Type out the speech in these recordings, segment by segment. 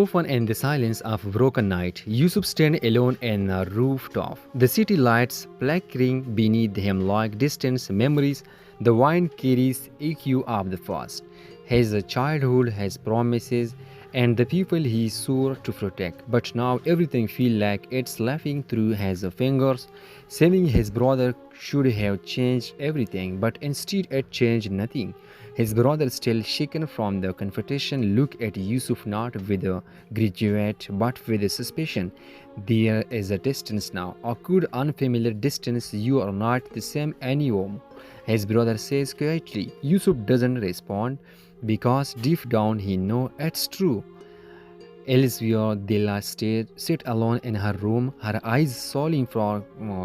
Often in the silence of a broken night, Yusuf stands alone in a rooftop. The city lights flickering beneath him like distant memories. The wind carries echo of the past, his childhood, his promises, and the people he swore to protect. But now everything feels like it's slipping through his fingers, seeming his brother should have changed everything, but instead it changed nothing. His brother, still shaken from the confrontation, looked at Yusuf not with a graduate but with a suspicion. There is a distance now, a good unfamiliar distance. You are not the same anymore. His brother says quietly. Yusuf doesn't respond because deep down he knows it's true. Elsewhere, Dilla sit alone in her room, her eyes solely from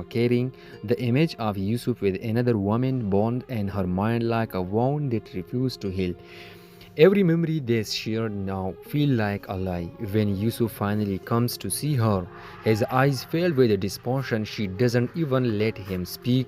carrying the image of Yusuf with another woman born in her mind like a wound that refused to heal. Every memory they share now feel like a lie. When Yusuf finally comes to see her, his eyes fill with disappointment. She doesn't even let him speak.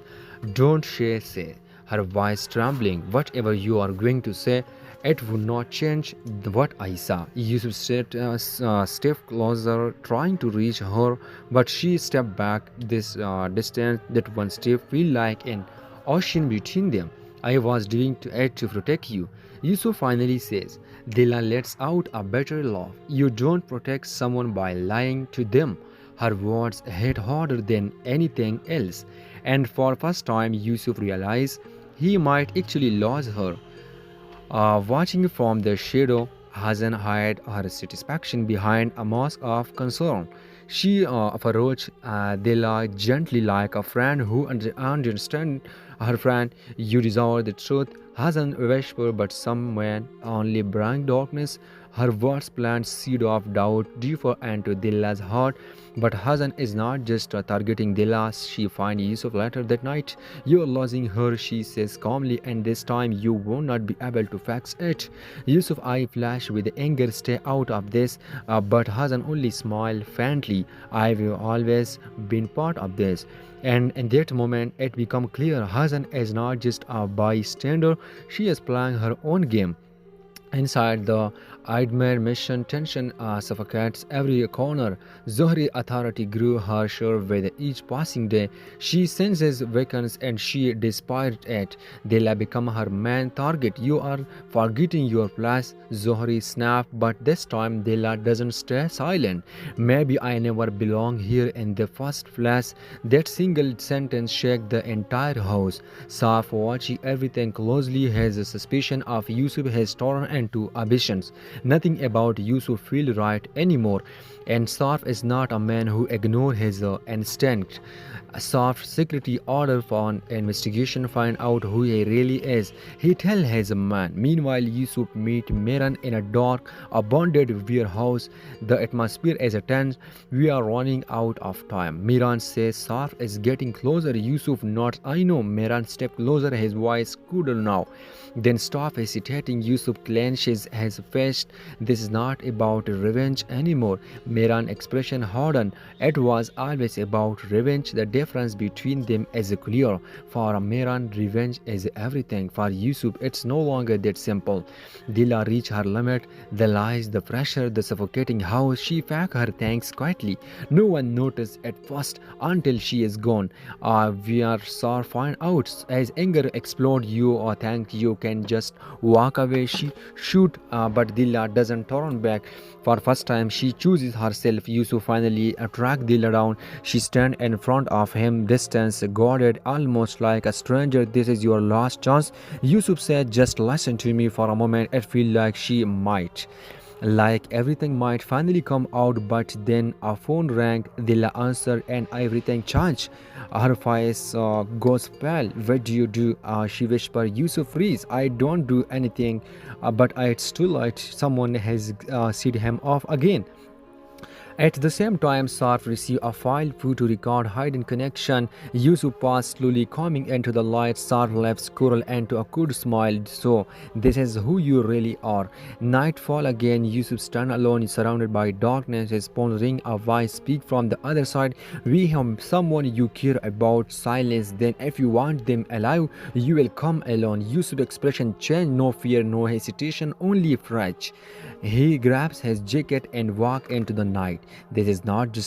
Don't say, her voice trembling. Whatever you are going to say, it would not change what I saw. Yusuf stepped closer, trying to reach her, but she stepped back. This distance, that one step, feel like an ocean between them. I was doing it to protect you. Yusuf finally says. Dila lets out a bitter laugh. You don't protect someone by lying to them. Her words hit harder than anything else, and for first time Yusuf realized he might actually lose her. Watching from the shadow, Hazan hid her satisfaction behind a mask of concern. She approached Dela gently like a friend who understands her friend. You deserve the truth. Hazan whispered, but someone only bring darkness. Her words plant seed of doubt deeper into Dilla's heart. But Hazan is not just targeting Dilla. She finds Yusuf later that night. You are losing her, she says calmly, and this time you will not be able to fix it. Yusuf eye flash with anger. Stay out of this. But Hazan only smiled faintly. I've always been part of this. And in that moment, it became clear Hazan is not just a bystander, she is playing her own game. Inside the Idmir mission, tension suffocates every corner. Zohri authority grew harsher with each passing day. She senses weakness and she despises it. Dela become her main target. You are forgetting your place. Zohri snapped, but this time Dela doesn't stay silent. Maybe I never belong here in the first place. That single sentence shook the entire house. Saf watching everything closely. His suspicion of Yusuf has turned into ambitions. Nothing about Yusuf feels right anymore, and Sarf is not a man who ignores his instinct. Sarf's security order for an investigation find out who he really is. He tells his man. Meanwhile, Yusuf meets Miran in a dark, abandoned warehouse. The atmosphere is tense. We are running out of time. Miran says Sarf is getting closer. Yusuf nods. I know. Miran steps closer. His voice cooler now. Then stop hesitating. Yusuf clenches his fist. This is not about revenge anymore. Miran's expression hardened. It was always about revenge. The difference between them is clear. For Miran, revenge is everything. For Yusuf, it's no longer that simple. Dila reached her limit. The lies, the pressure, the suffocating house. She packed her things quietly. No one noticed at first until she is gone. We are sure find out as anger explodes. You think you can just walk away. She shoot, but Dila doesn't turn back. For first time, she chooses herself. Yusuf finally track Dila down. She stands in front of him, distance guarded, almost like a stranger. This is your last chance. Yusuf said, just listen to me for a moment. It feels like she might. Like everything might finally come out, but then a phone rang. Dilla answered, and everything changed. Her face goes pale. What do you do? She whispered. Yusuf freeze. I don't do anything, but it's too late. Someone has set him off again. At the same time, Sarf received a file to record hidden connection. Yusuf passed slowly coming into the light. Sarf left squirrel and to a good smile. So, this is who you really are. Nightfall again. Yusuf stand alone, surrounded by darkness. His phone ring. A voice speak from the other side. We have someone you care about. Silence. Then, if you want them alive, you will come alone. Yusuf's expression changed. No fear, no hesitation, only rage. He grabs his jacket and walks into the night. This is not just